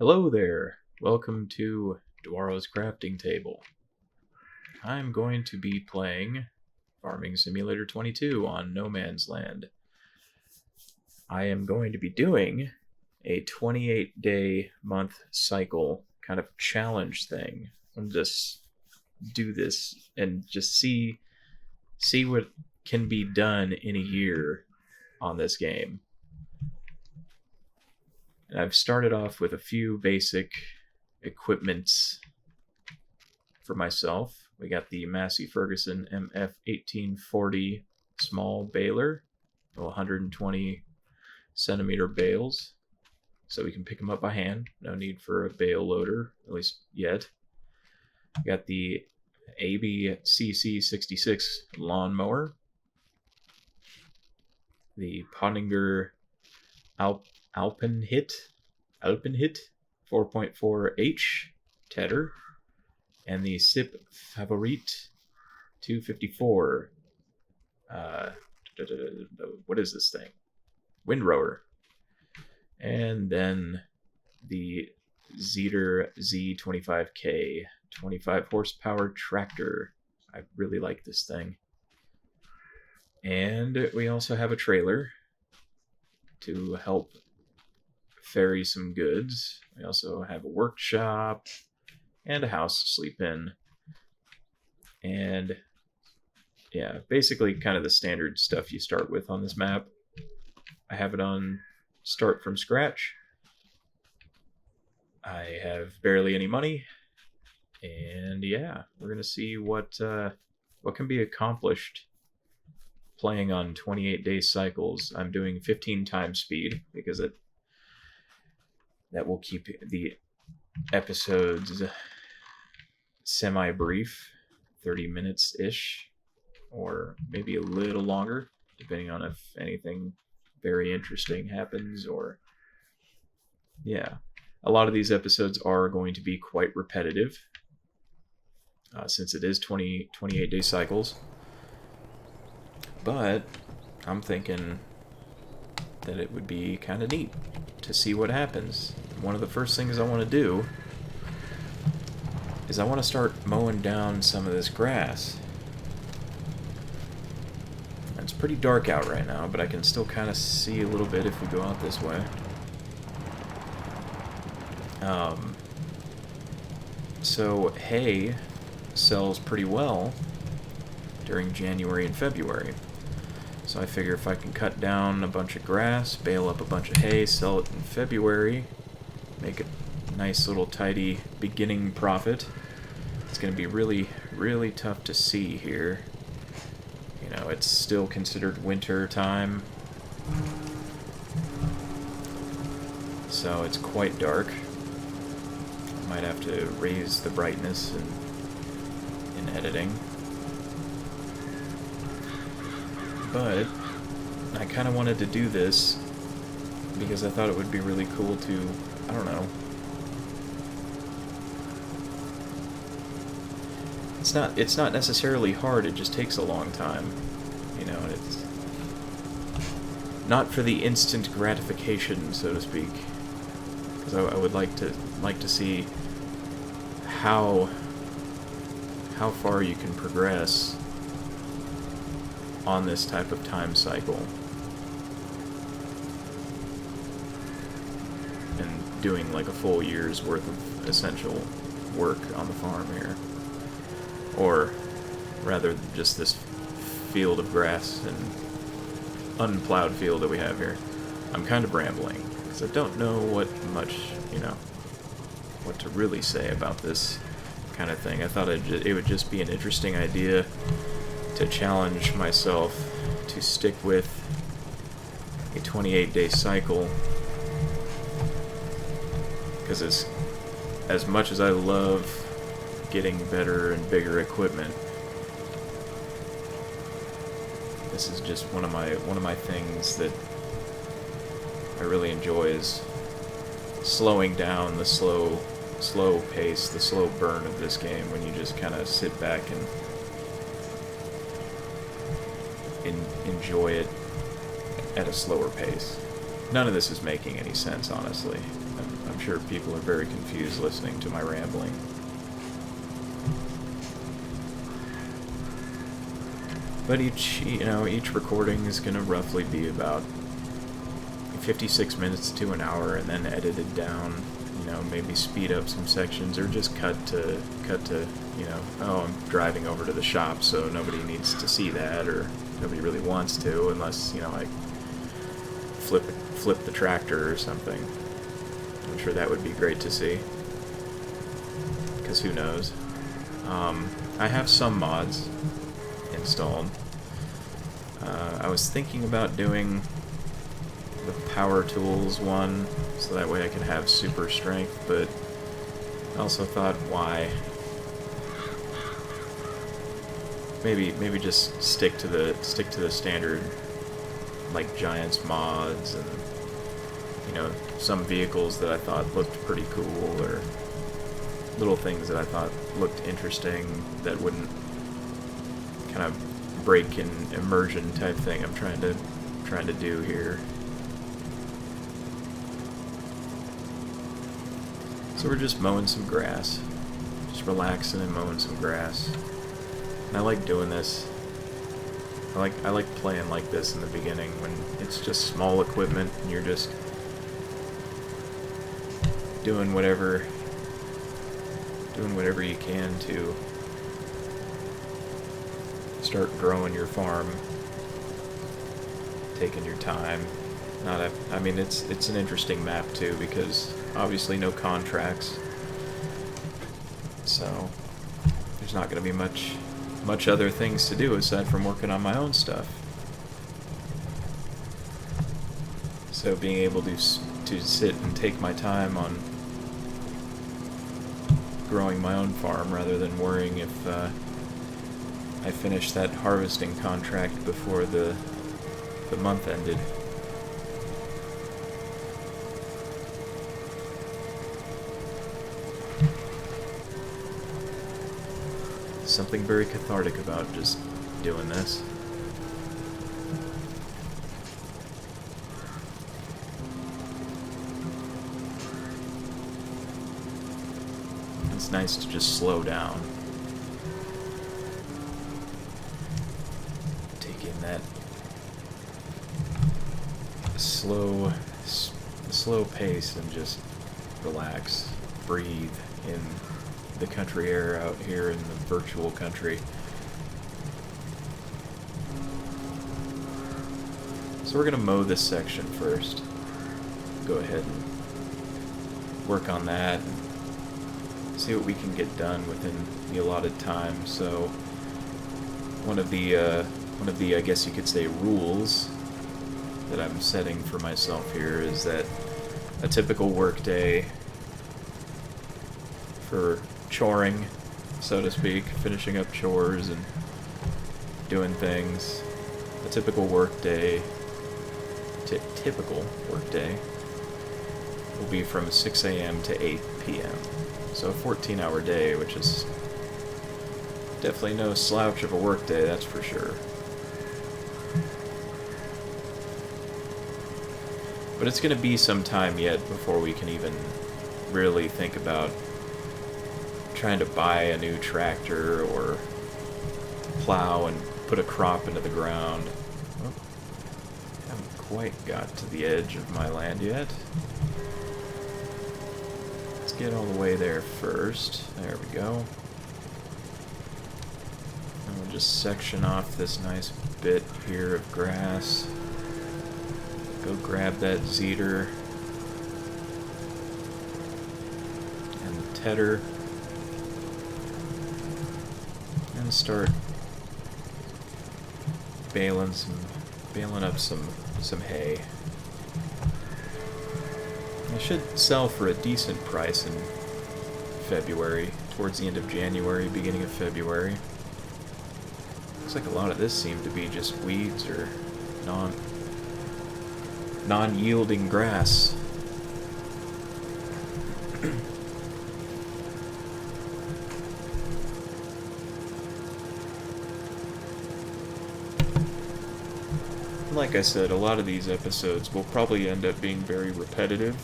Hello there. Welcome to Dwaro's Crafting Table. I'm going to be playing Farming Simulator 22 on No Man's Land. I am going to be doing a 28-day month cycle kind of challenge thing. I'm just do this and just see what can be done in a year on this game. And I've started off with a few basic equipments for myself. We got the Massey Ferguson MF 1840 small baler, 120 centimeter bales, so we can pick them up by hand. No need for a bale loader, at least yet. We got the AB CC66 lawnmower, the Pottinger Alpenhit 4.4H tedder, and the SIP Favorite 254. What is this thing? Windrower. And then the Zeter Z25K 25 horsepower tractor. I really like this thing. And we also have a trailer to help ferry some goods. We also have a workshop and a house to sleep in. And yeah, basically kind of the standard stuff you start with on this map. I have it on start from scratch. I have barely any money. And yeah, we're going to see what can be accomplished playing on 28-day cycles. I'm doing 15 times speed because that will keep the episodes semi-brief, 30 minutes-ish, or maybe a little longer, depending on if anything very interesting happens, or yeah. A lot of these episodes are going to be quite repetitive, since it is 28-day cycles. But I'm thinking that it would be kind of neat to see what happens. One of the first things I want to do is I want to start mowing down some of this grass. It's pretty dark out right now, but I can still kind of see a little bit if we go out this way. So hay sells pretty well during January and February. So I figure if I can cut down a bunch of grass, bale up a bunch of hay, sell it in February, make a nice little tidy beginning profit. It's going to be really, really tough to see here. You know, it's still considered winter time, so it's quite dark. Might have to raise the brightness in editing. But I kind of wanted to do this because I thought it would be really cool to, I don't know. It's not necessarily hard, it just takes a long time. You know, and it's not for the instant gratification, so to speak. Because I would like to see how far you can progress on this type of time cycle and doing like a full year's worth of essential work on the farm here, or rather just this field of grass and unplowed field that we have here. I'm kind of rambling because I don't know what to really say about this kind of thing. I thought it would just be an interesting idea to challenge myself to stick with a 28-day cycle, because as much as I love getting better and bigger equipment, this is just one of my things that I really enjoy, is slowing down the slow pace, the slow burn of this game, when you just kind of sit back and enjoy it at a slower pace. None of this is making any sense, honestly. I'm sure people are very confused listening to my rambling. But each recording is going to roughly be about 56 minutes to an hour, and then edited down, maybe speed up some sections, or just cut to, oh, I'm driving over to the shop, so nobody needs to see that, or nobody really wants to, unless, I flip the tractor or something. I'm sure that would be great to see, because who knows. I have some mods installed. I was thinking about doing the Power Tools one, so that way I can have super strength, but I also thought, why? Maybe just stick to the standard, like Giants mods, and some vehicles that I thought looked pretty cool, or little things that I thought looked interesting that wouldn't kind of break an immersion type thing I'm trying to do here. So we're just mowing some grass, just relaxing and mowing some grass. And I like doing this. I like playing like this in the beginning when it's just small equipment and you're just doing whatever you can to start growing your farm, taking your time. It's an interesting map too, because obviously no contracts, so there's not going to be much other things to do aside from working on my own stuff. So being able to sit and take my time on growing my own farm rather than worrying if I finished that harvesting contract before the month ended. Something very cathartic about just doing this. It's nice to just slow down. Take in that slow pace and just relax, breathe in the country air out here in the virtual country. So we're going to mow this section first. Go ahead and work on that and see what we can get done within the allotted time. So one of the I guess you could say rules that I'm setting for myself here is that a typical workday for choring, so to speak, finishing up chores and doing things. A typical workday will be from 6 a.m. to 8 p.m. So a 14-hour day, which is definitely no slouch of a workday, that's for sure. But it's going to be some time yet before we can even really think about trying to buy a new tractor or plow and put a crop into the ground. Oh, haven't quite got to the edge of my land yet. Let's get all the way there first. There we go. And we'll just section off this nice bit here of grass. Go grab that zeter and the tedder and start baling up some hay. I should sell for a decent price in February, towards the end of January, beginning of February. Looks like a lot of this seemed to be just weeds or non-yielding grass. Like I said, a lot of these episodes will probably end up being very repetitive.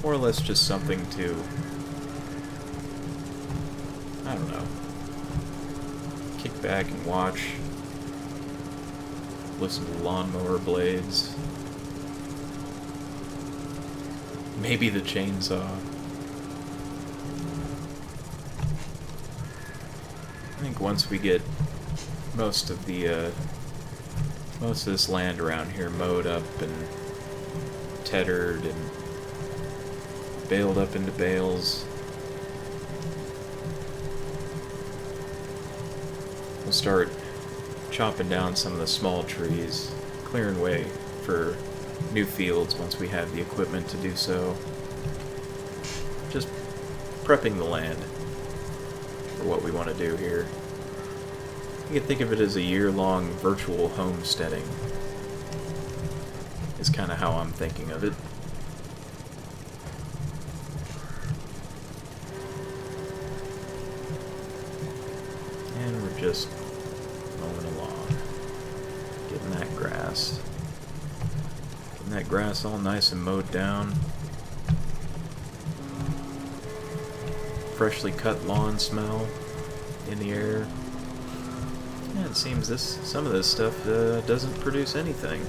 more or less just something to, I don't know, kick back and watch, listen to lawnmower blades, maybe the chainsaw. I think once we get most of this land around here mowed up and tethered and baled up into bales, we'll start chopping down some of the small trees, clearing way for new fields once we have the equipment to do so. Just prepping the land for what we want to do here. You can think of it as a year-long virtual homesteading, is kind of how I'm thinking of it. And we're just mowing along, getting that grass. Getting that grass all nice and mowed down. Freshly cut lawn smell in the air. Yeah, it seems some of this stuff doesn't produce anything.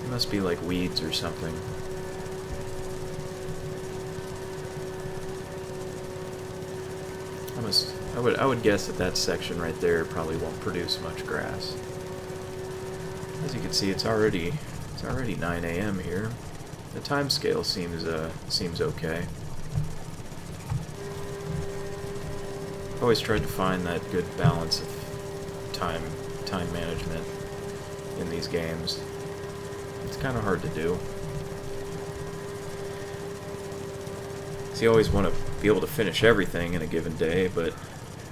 It must be like weeds or something. I would guess that section right there probably won't produce much grass. As you can see, it's already 9 a.m. here. The time scale seems okay. I've always tried to find that good balance of time management in these games. It's kind of hard to do. So you always want to be able to finish everything in a given day, but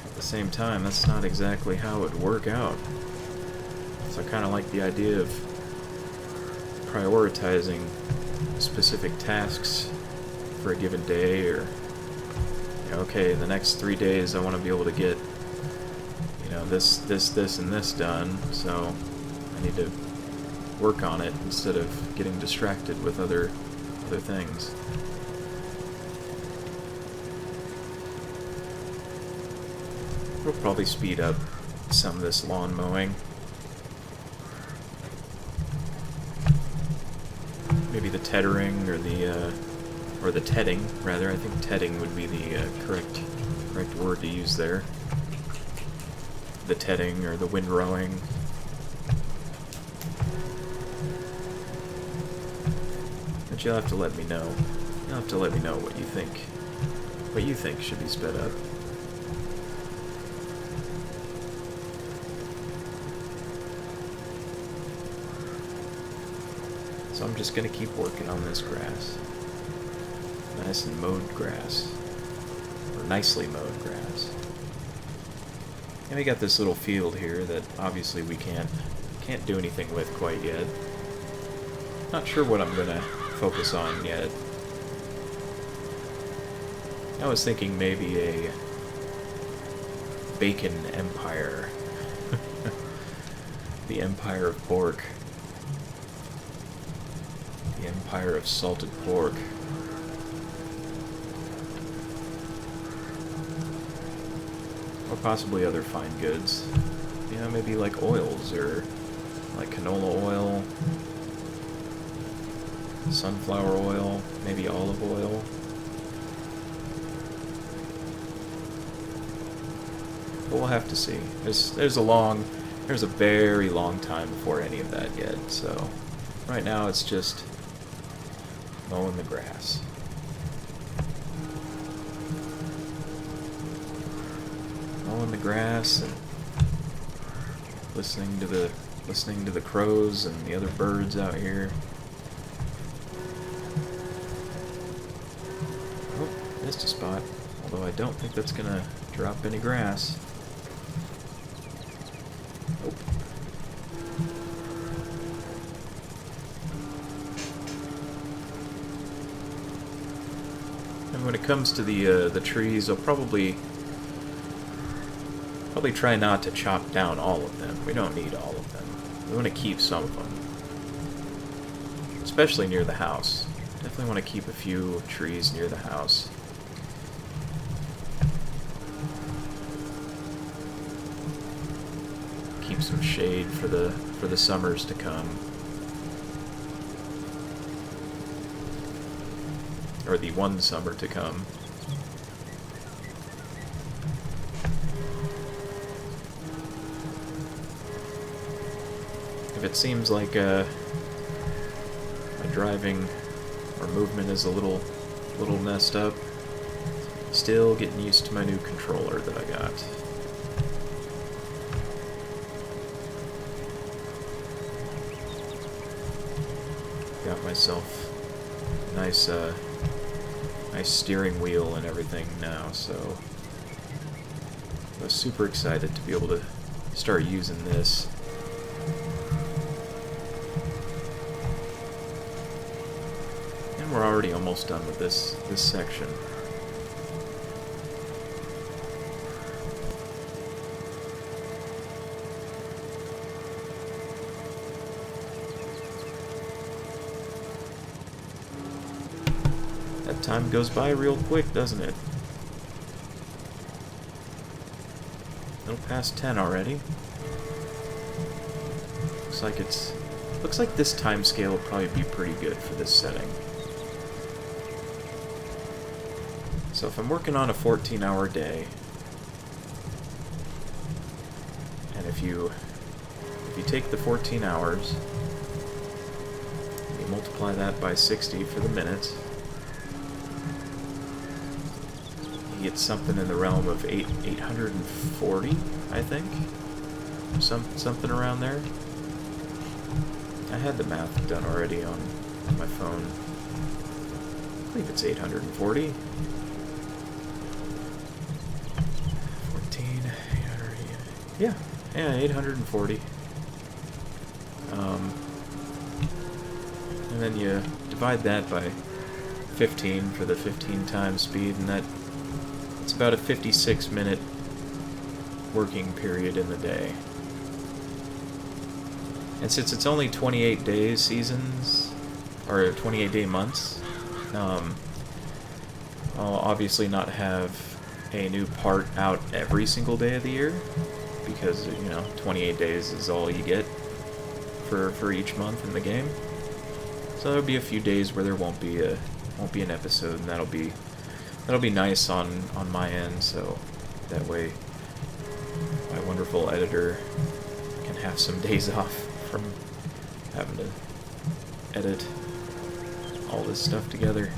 at the same time, that's not exactly how it would work out. So I kind of like the idea of prioritizing specific tasks for a given day, or okay, the next 3 days I want to be able to get, this, and this done, so I need to work on it instead of getting distracted with other things. We'll probably speed up some of this lawn mowing. Maybe the tethering or the tedding, rather. I think tedding would be the correct word to use there. The tedding or the windrowing. But you'll have to let me know. You'll have to let me know what you think. What you think should be sped up. So I'm just gonna keep working on this grass. Nice and mowed grass. Or nicely mowed grass. And we got this little field here that obviously we can't do anything with quite yet. Not sure what I'm gonna focus on yet. I was thinking maybe a bacon empire. The empire of pork. The empire of salted pork. Or possibly other fine goods. Maybe like oils, or like canola oil, sunflower oil, maybe olive oil. But we'll have to see. There's a very long time before any of that yet, so right now it's just mowing the grass. Mowing the grass and listening to the crows and the other birds out here. Oh, missed a spot. Although I don't think that's gonna drop any grass. Nope. And when it comes to the trees, I'll probably try not to chop down all of them. We don't need all of them. We want to keep some of them. Especially near the house. Definitely want to keep a few trees near the house. Keep some shade for the summers to come. Or the one summer to come. If it seems like my driving or movement is a little messed up, still getting used to my new controller that I got. Got myself a nice steering wheel and everything now, so I was super excited to be able to start using this. And we're already almost done with this section. That time goes by real quick, doesn't it? A little past 10 already. Looks like this time scale will probably be pretty good for this setting. So if I'm working on a 14-hour day, and if you take the 14 hours, you multiply that by 60 for the minutes, you get something in the realm of 840, I think, something around there. I had the math done already on my phone. I believe it's 840. 14, 800, yeah, 840. And then you divide that by 15 for the 15 times speed, and it's about a 56-minute working period in the day. And since it's only 28 days seasons, or 28-day months, I'll obviously not have a new part out every single day of the year, because 28 days is all you get for each month in the game. So there'll be a few days where there won't be an episode, and that'll be nice on my end, so that way my wonderful editor can have some days off from having to edit all this stuff together.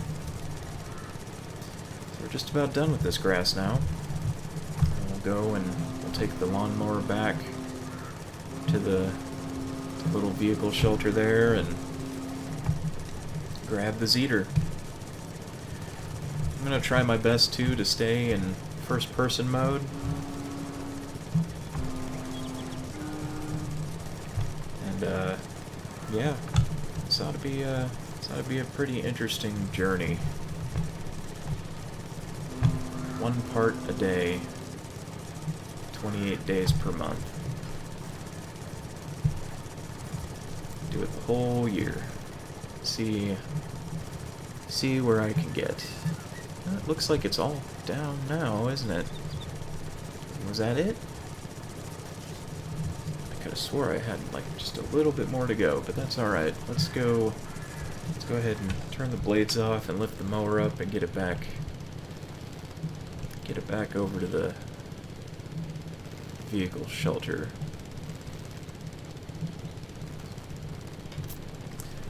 So we're just about done with this grass now. And we'll go and we'll take the lawnmower back to the little vehicle shelter there and grab the Zeter. I'm gonna try my best to stay in first-person mode. And yeah, this ought to be a pretty interesting journey. One part a day, 28 days per month. Do it the whole year. See where I can get. It looks like it's all down now, isn't it? Was that it? I could have swore I had just a little bit more to go, but that's alright. Let's go ahead and turn the blades off and lift the mower up and get it back over to the vehicle shelter.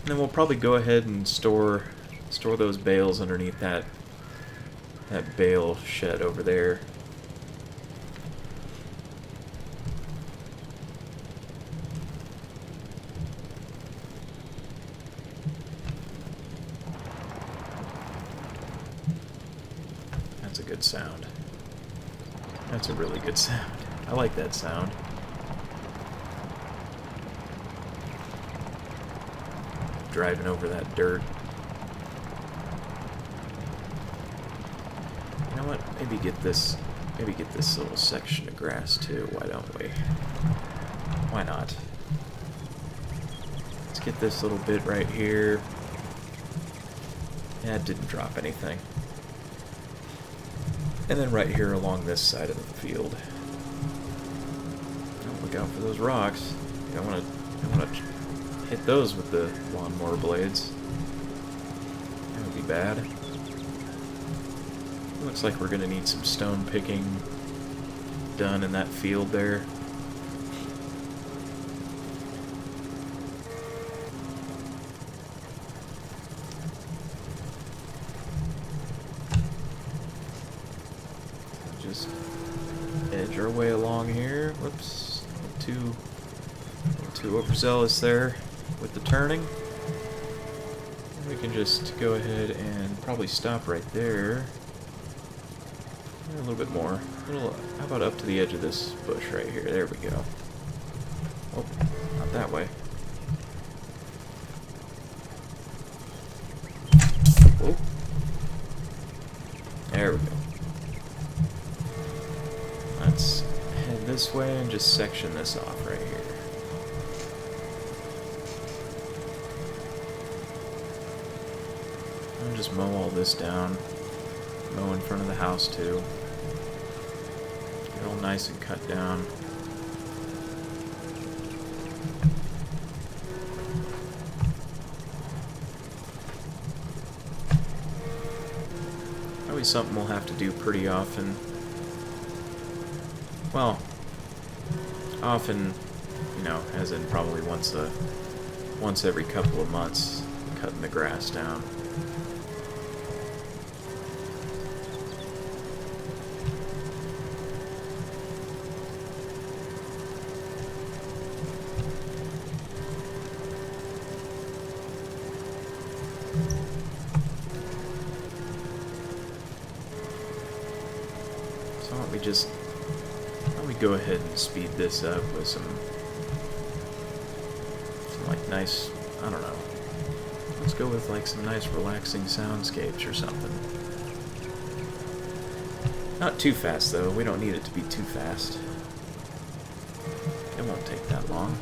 And then we'll probably go ahead and store those bales underneath that bale shed over there. That's a good sound. That's a really good sound. I like that sound. Driving over that dirt. You know what? Maybe get this little section of grass too. Why don't we? Why not? Let's get this little bit right here. Yeah, it didn't drop anything. And then right here along this side of the field. Oh, look out for those rocks. You don't want to hit those with the lawnmower blades. That would be bad. Looks like we're going to need some stone picking done in that field there. Just edge our way along here. Whoops. A little too overzealous there with the turning. We can just go ahead and probably stop right there. A little bit more. How about up to the edge of this bush right here? There we go. Oh, not that way. Whoa. There we go. Let's head this way and just section this off right here. And just mow all this down. Mow in front of the house too. Get all nice and cut down. Probably something we'll have to do pretty often. Well, often, you know, as in probably once every couple of months, cutting the grass down. So why don't we go ahead and speed this up with some like nice, I don't know. Let's go with like some nice relaxing soundscapes or something. Not too fast though, we don't need it to be too fast. It won't take that long.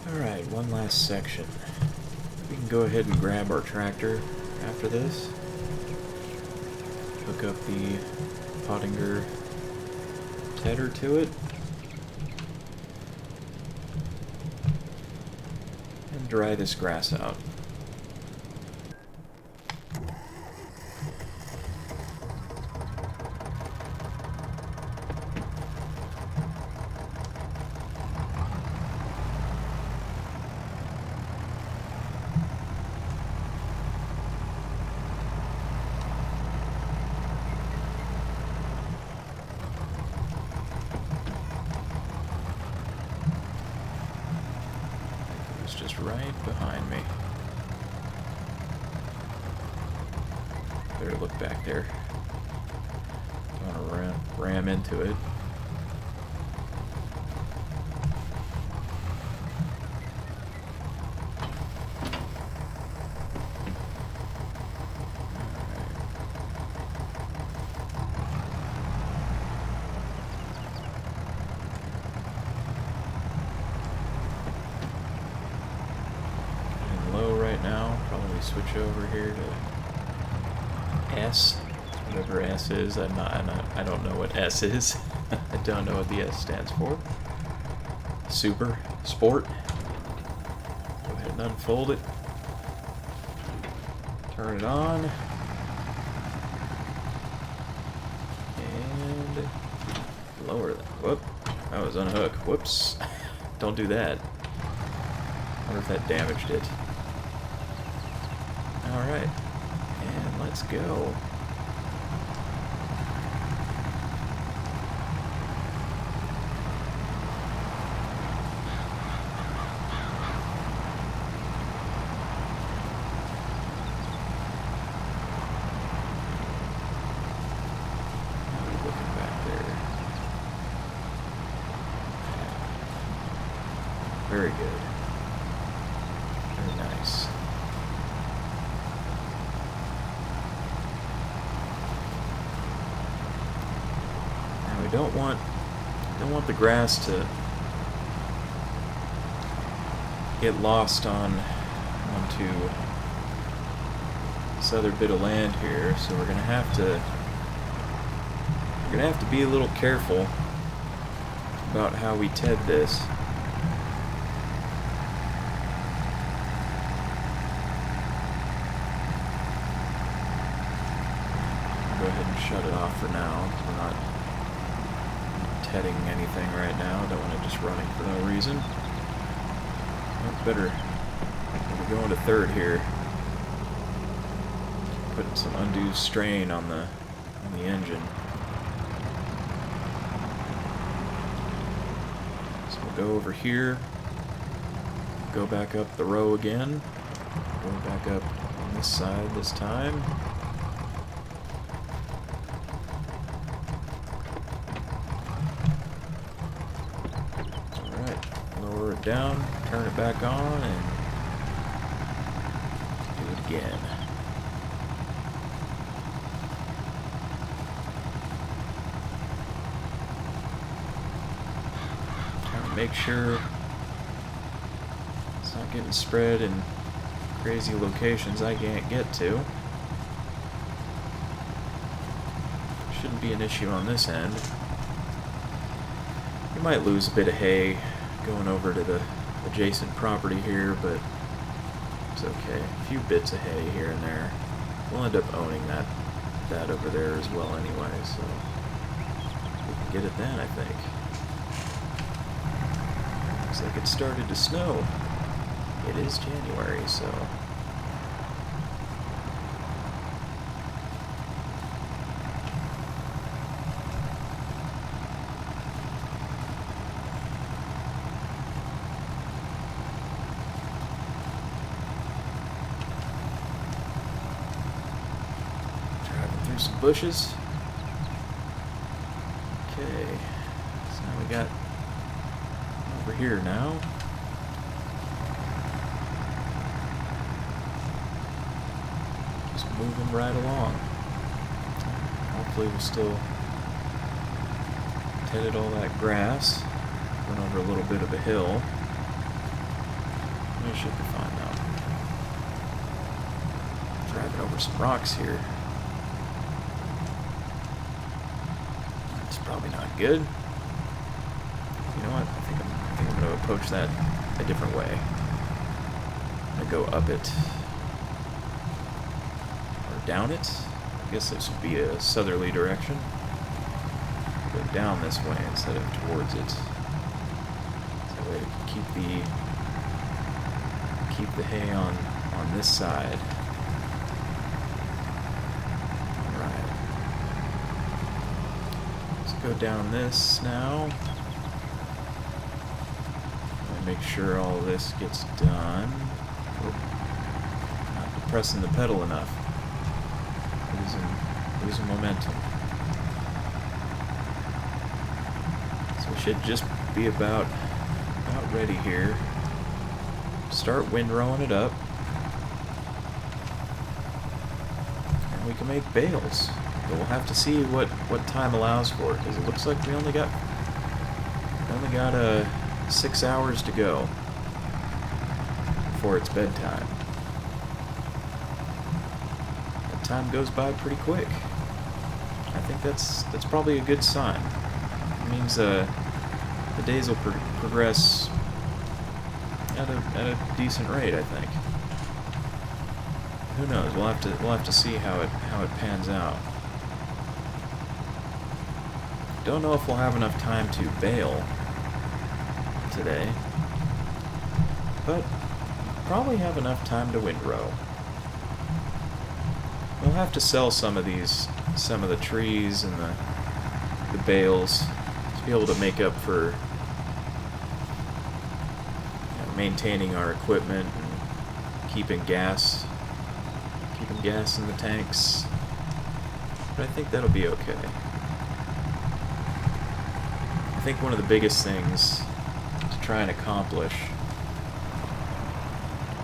Alright, one last section. We can go ahead and grab our tractor after this. Hook up the Pottinger tedder to it. And dry this grass out. Just right behind me. Better look back there. Don't want to ram into it. Switch over here to S, whatever S is. I don't know what S is. I don't know what the S stands for. Super Sport. Go ahead and unfold it. Turn it on. And lower that. Whoop. That was unhook. Whoops. Don't do that. I wonder if that damaged it. Alright, and let's go. Looking back there. Very good. Very nice. Don't want the grass to get lost onto this other bit of land here, so we're gonna have to be a little careful about how we TED this. I'll go ahead and shut it off for now. We're not heading anything right now. Don't want it just running for no reason. Well, better we're going to third here. Putting some undue strain on the engine. So we'll go over here. Go back up the row again. Go back up on this side this time. Down, turn it back on, and do it again. Trying to make sure it's not getting spread in crazy locations I can't get to. Shouldn't be an issue on this end. You might lose a bit of hay going over to the adjacent property here, but it's okay. A few bits of hay here and there. We'll end up owning that over there as well anyway, so we can get it then, I think. Looks like it started to snow. It is January, so some bushes. Okay, so now we got over here now. Just moving right along. Hopefully we still tedded all that grass. Went over a little bit of a hill. We should be fine now. Driving over some rocks here. Probably not good. You know what? I think I'm going to approach that a different way. I'm going to go up it or down it. I guess this would be a southerly direction. Go down this way instead of towards it. So that way to keep the hay on this side. Go down this now. Make sure all of this gets done. Oh, not depressing the pedal enough. Losing momentum. So we should just be about ready here. Start windrowing it up. And we can make bales. But we'll have to see what time allows for it, because it looks like we only got 6 hours to go before it's bedtime. That time goes by pretty quick. I think that's probably a good sign. It means the days will progress at a decent rate, I think. Who knows? We'll have to see how it pans out. Don't know if we'll have enough time to bale today, but probably have enough time to windrow. We'll have to sell some of the trees and the bales to be able to make up for maintaining our equipment and keeping gas in the tanks. But I think that'll be okay. I think one of the biggest things to try and accomplish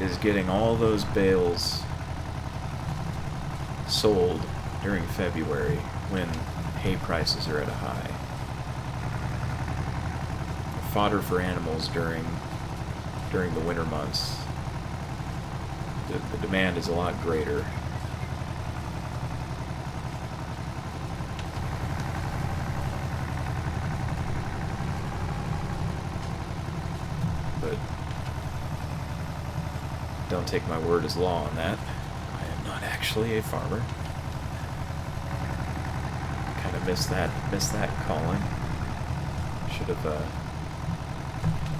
is getting all those bales sold during February when hay prices are at a high. Fodder for animals during the winter months, the demand is a lot greater. But don't take my word as law on that. I am not actually a farmer. Kind of missed that calling. Should have.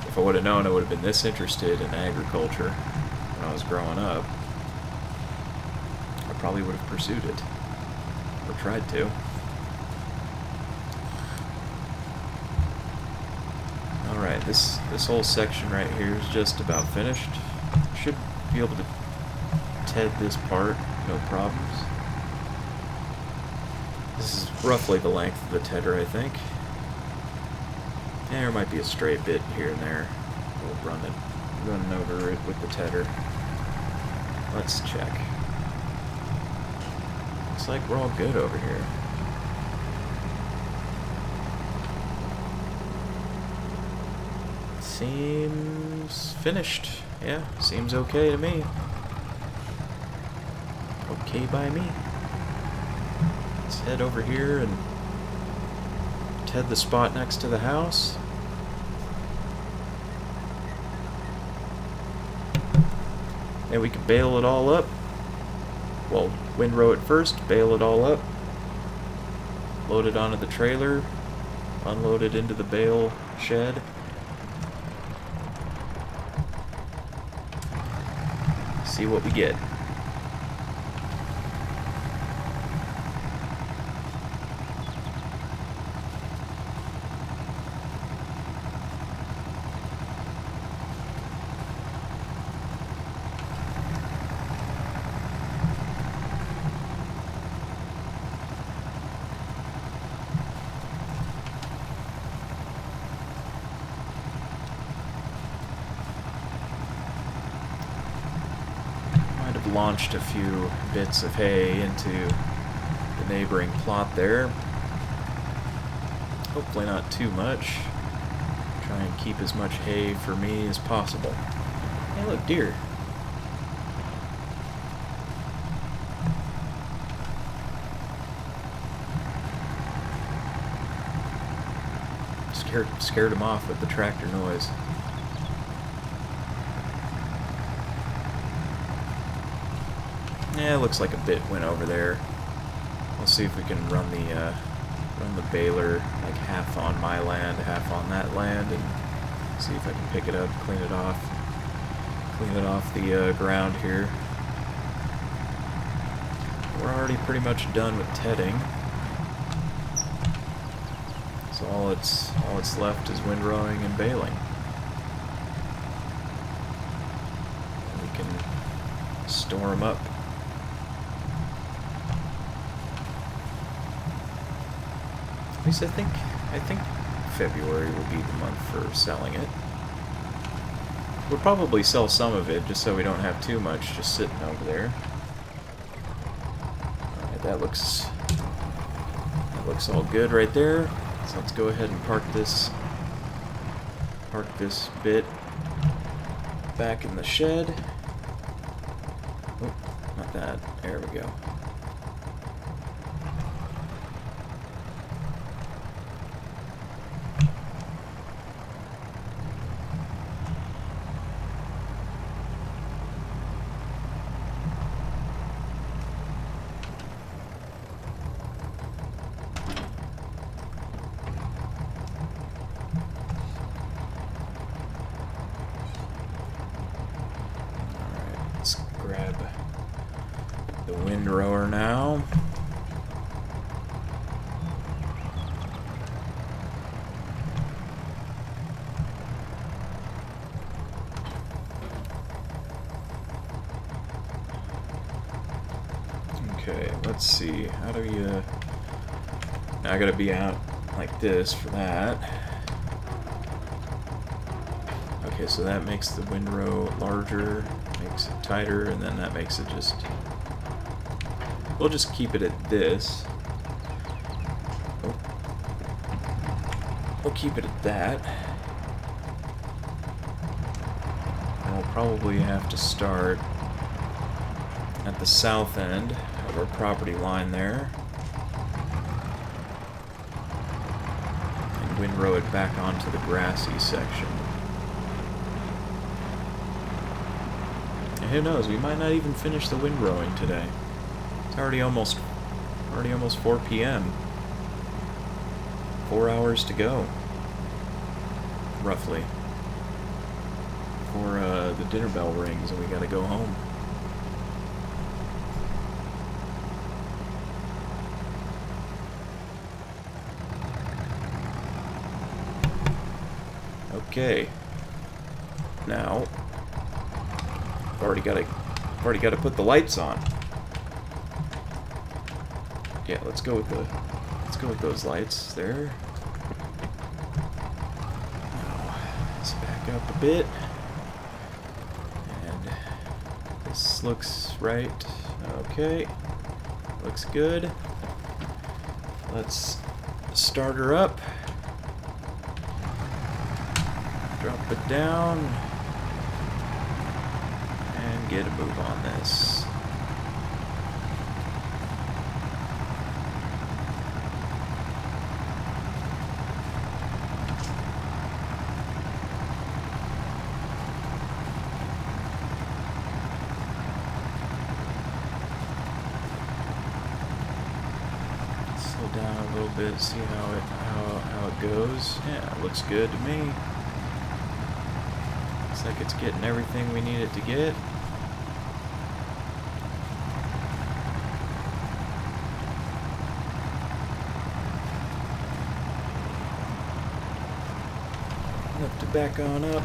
If I would have known I would have been this interested in agriculture when I was growing up, I probably would have pursued it or tried to. Alright, this whole section right here is just about finished. Should be able to ted this part, no problems. This is roughly the length of the tedder, I think. There might be a stray bit here and there. We'll run over it with the tedder. Let's check. Looks like we're all good over here. Seems finished. Yeah, seems okay to me. Okay by me. Let's head over here and ted the spot next to the house. And we can bale it all up. Well, windrow it first, bale it all up. Load it onto the trailer. Unload it into the bale shed. See what we get. Launched a few bits of hay into the neighboring plot there. Hopefully not too much. Try and keep as much hay for me as possible. Hey, look, deer. Scared him off with the tractor noise. Yeah, it looks like a bit went over there. We'll see if we can run the baler like half on my land, half on that land, and see if I can pick it up, clean it off the ground here. We're already pretty much done with tedding, so all it's left is windrowing and baling. And we can store them up At least I think February will be the month for selling it. We'll probably sell some of it just so we don't have too much just sitting over there. Alright, that looks all good right there. So let's go ahead and park this bit back in the shed. Oh, not that. There we go. Let's grab the windrower now. Okay, let's see. How do you... Now I gotta be out like this for that. Okay, so that makes the windrow larger, makes it tighter, and then that makes it just... We'll just keep it at this. Oh. We'll keep it at that. And we'll probably have to start at the south end of our property line there. And windrow it back onto the grassy section. Who knows? We might not even finish the windrowing today. It's already almost 4 p.m. 4 hours to go, roughly, before the dinner bell rings and we gotta go home. Okay. Now. I've already got to put the lights on. Yeah, let's go with those lights there. Now, let's back up a bit. And this looks right. Okay. Looks good. Let's start her up. Drop it down. Get a move on this. Slow down a little bit, see how it goes. Yeah, it looks good to me. Looks like it's getting everything we need it to get. Lift it back on up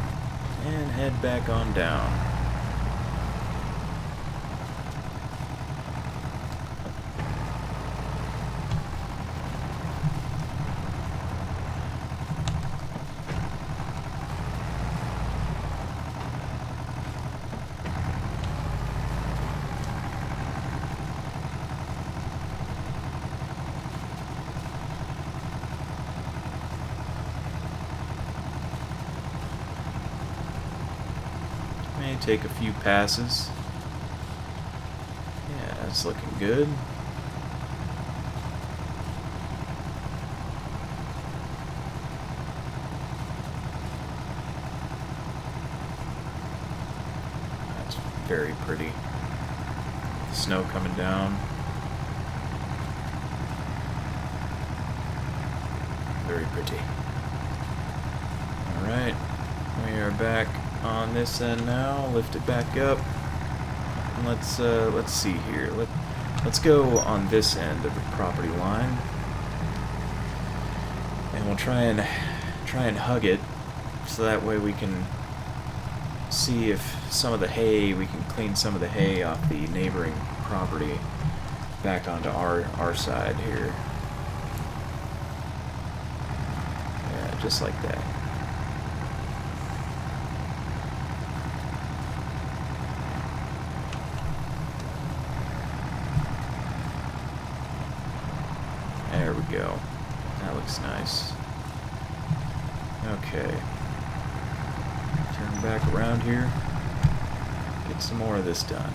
and head back on down. May take a few passes. Yeah, that's looking good. That's very pretty. Snow coming down. Very pretty. Alright, we are back on this end now. Lift it back up. And let's see here. Let's go on this end of the property line. And we'll try and hug it so that way we can see if some of the hay, we can clean some of the hay off the neighboring property back onto our side here. just like that. There we go. That looks nice. Okay. Turn back around here. Get some more of this done.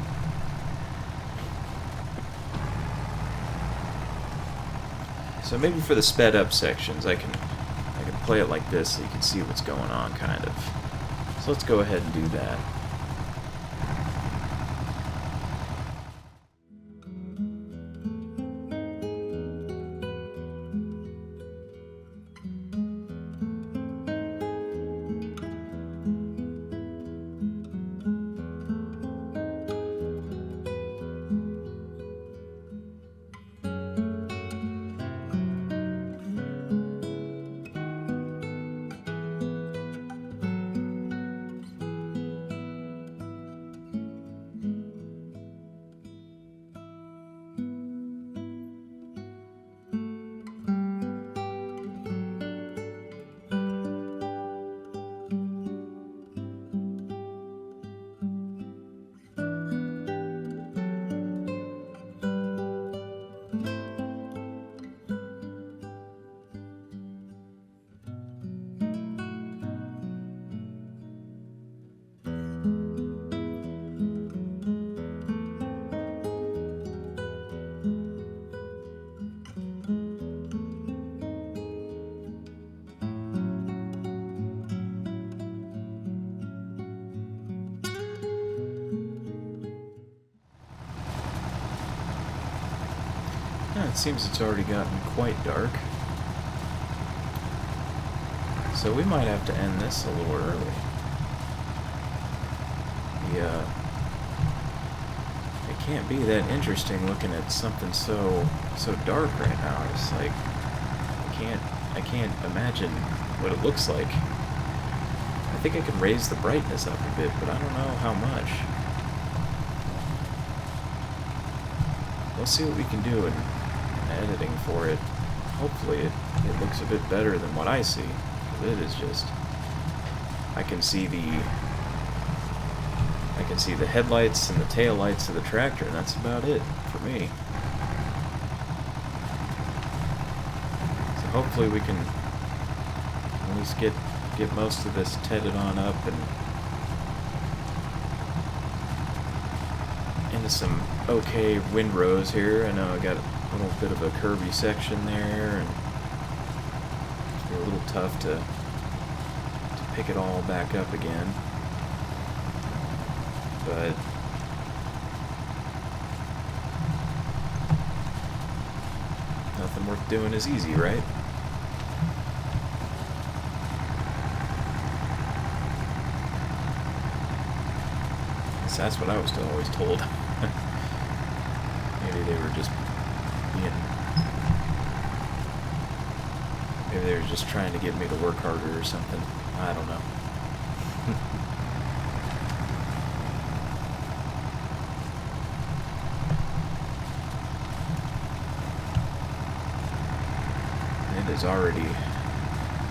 So maybe for the sped up sections I can play it like this so you can see what's going on, kind of. So let's go ahead and do that. It seems it's already gotten quite dark. So we might have to end this a little early. Yeah. It can't be that interesting looking at something so dark right now. It's like I can't imagine what it looks like. I think I can raise the brightness up a bit, but I don't know how much. We'll see what we can do in editing for it. Hopefully it looks a bit better than what I see. It is just, I can see the headlights and the tail lights of the tractor, and that's about it for me. So hopefully we can at least get most of this tedded on up and into some okay windrows here. I know I got a little bit of a curvy section there, and it's a little tough to pick it all back up again. But nothing worth doing is easy, right? That's what I was always told. Maybe they were just maybe they were just trying to get me to work harder or something. I don't know. It is already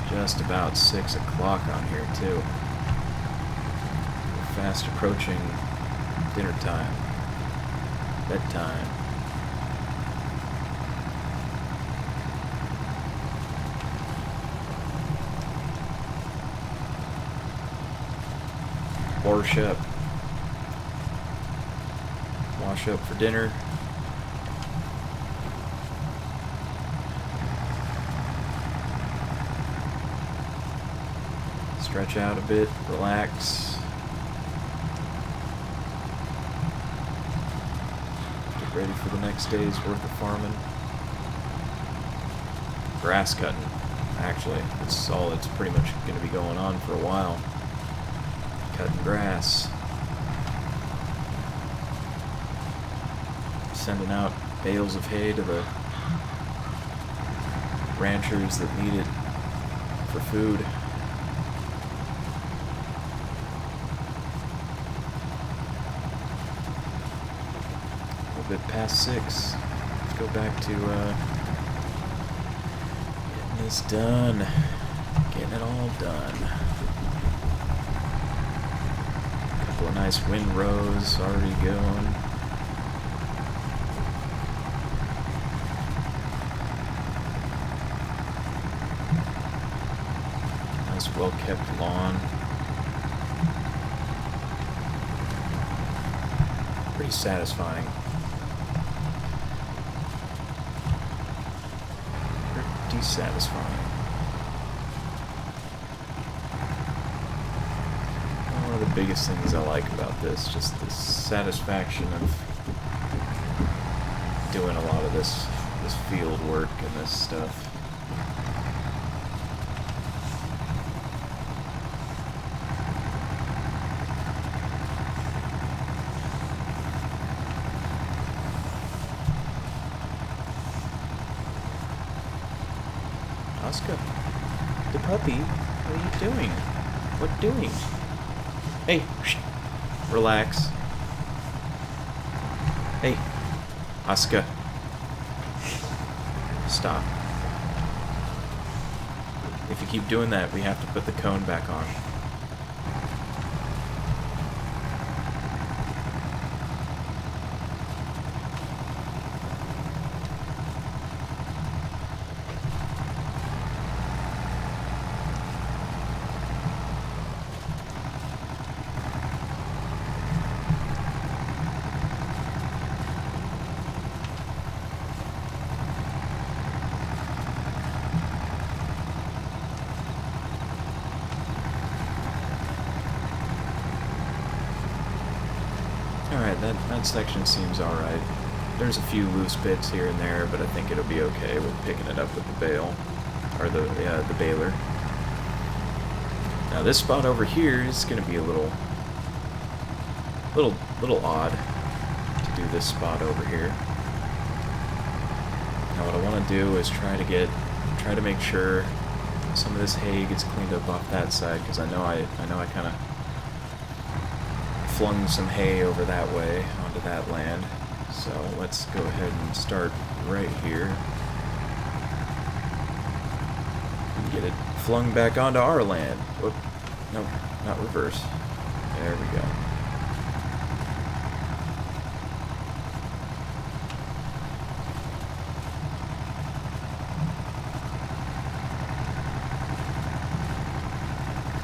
just about 6 o'clock on here too. We're fast approaching dinner time, bedtime. Wash up for dinner. Stretch out a bit, relax. Ready for the next day's worth of farming. Grass cutting, actually. It's all it's pretty much going to be going on for a while. Cutting grass. Sending out bales of hay to the ranchers that need it for food. Bit past 6. Let's go back to getting this done. Getting Getting it all done. A couple of nice windrows already going. Nice well-kept lawn. Pretty satisfying. Pretty satisfying. One of the biggest things I like about this, just the satisfaction of doing a lot of this field work and this stuff. Oscar, the puppy, what are you doing? What doing? Hey, relax. Hey, Oscar. Stop. If you keep doing that, we have to put the cone back on. Alright, that section seems alright. There's a few loose bits here and there, but I think it'll be okay with picking it up with the bale. Or the baler. Now this spot over here is going to be a little odd to do this spot over here. Now what I want to do is try to make sure some of this hay gets cleaned up off that side, because I know I kind of flung some hay over that way onto that land. So let's go ahead and start right here and get it flung back onto our land. Whoop. No, not reverse. There we go.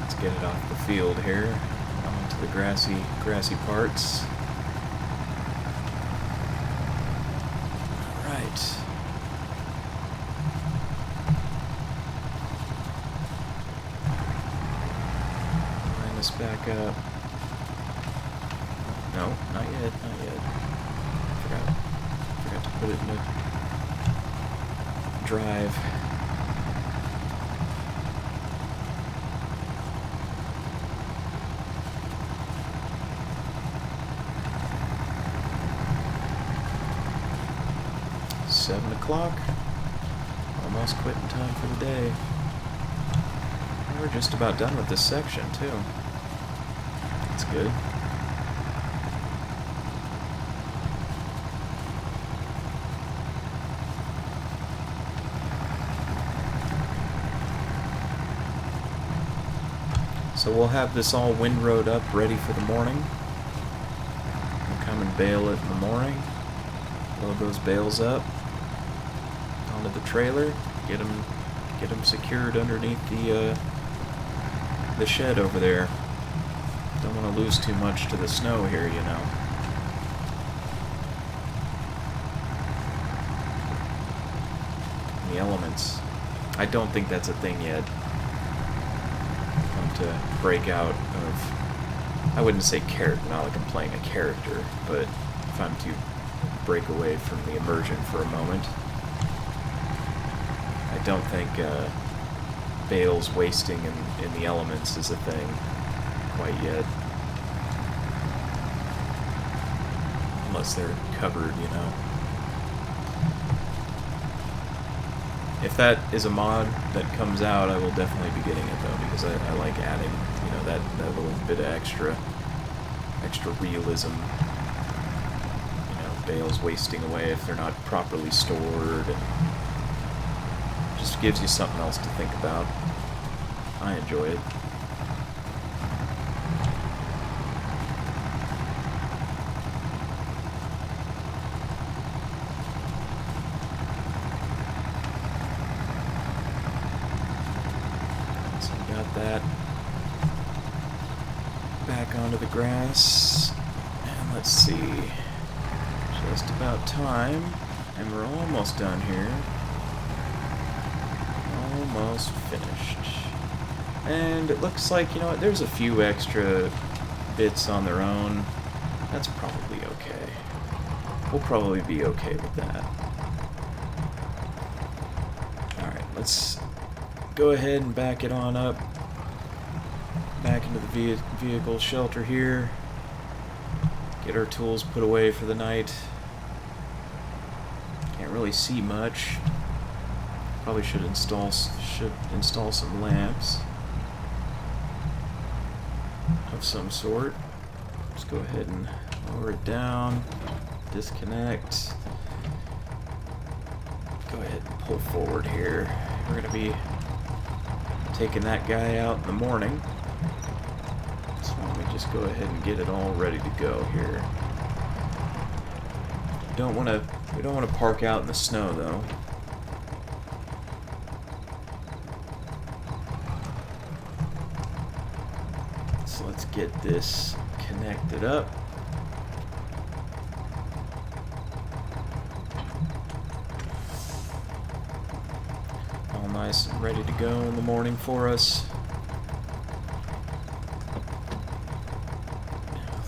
Let's get it off the field here. The grassy parts. All right. Line this back up. No, not yet, not yet. Forgot to put it in a drive. $7 o'clock. Almost quitting time for the day. And we're just about done with this section, too. That's good. So we'll have this all windrowed up, ready for the morning. We'll come and bale it in the morning. Load those bales up onto the trailer, get them secured underneath the shed over there. Don't want to lose too much to the snow here, you know. The elements. I don't think that's a thing yet. Come to break out of, I wouldn't say character, not like I'm playing a character, but if I'm to break away from the immersion for a moment. I don't think bales wasting in the elements is a thing quite yet. Unless they're covered, you know. If that is a mod that comes out, I will definitely be getting it though, because I like adding, you know, that little bit of extra realism. Bales wasting away if they're not properly stored, and just gives you something else to think about. I enjoy it. So we got that back onto the grass. And let's see. Just about time. And we're almost done here. Almost finished. And it looks like, you know what, there's a few extra bits on their own. That's probably okay. We'll probably be okay with that. Alright, let's go ahead and back it on up. Back into the vehicle shelter here. Get our tools put away for the night. Can't really see much. Probably should install some lamps of some sort. Let's go ahead and lower it down. Disconnect. Go ahead and pull forward here. We're going to be taking that guy out in the morning. So let me just go ahead and get it all ready to go here. We don't want to park out in the snow though. So let's get this connected up. All nice and ready to go in the morning for us.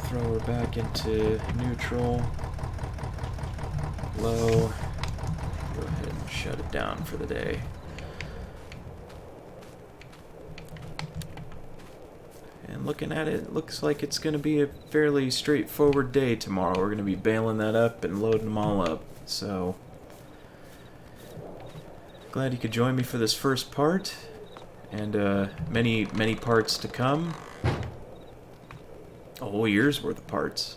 Throw her back into neutral. Low. Go ahead and shut it down for the day. And looking at it, it looks like it's going to be a fairly straightforward day tomorrow. We're going to be bailing that up and loading them all up. So, glad you could join me for this first part. And many parts to come. A whole year's worth of parts.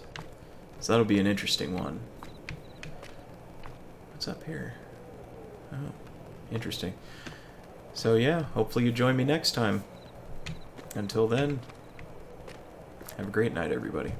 So that'll be an interesting one. What's up here? Oh, interesting. So yeah, hopefully you join me next time. Until then, have a great night, everybody.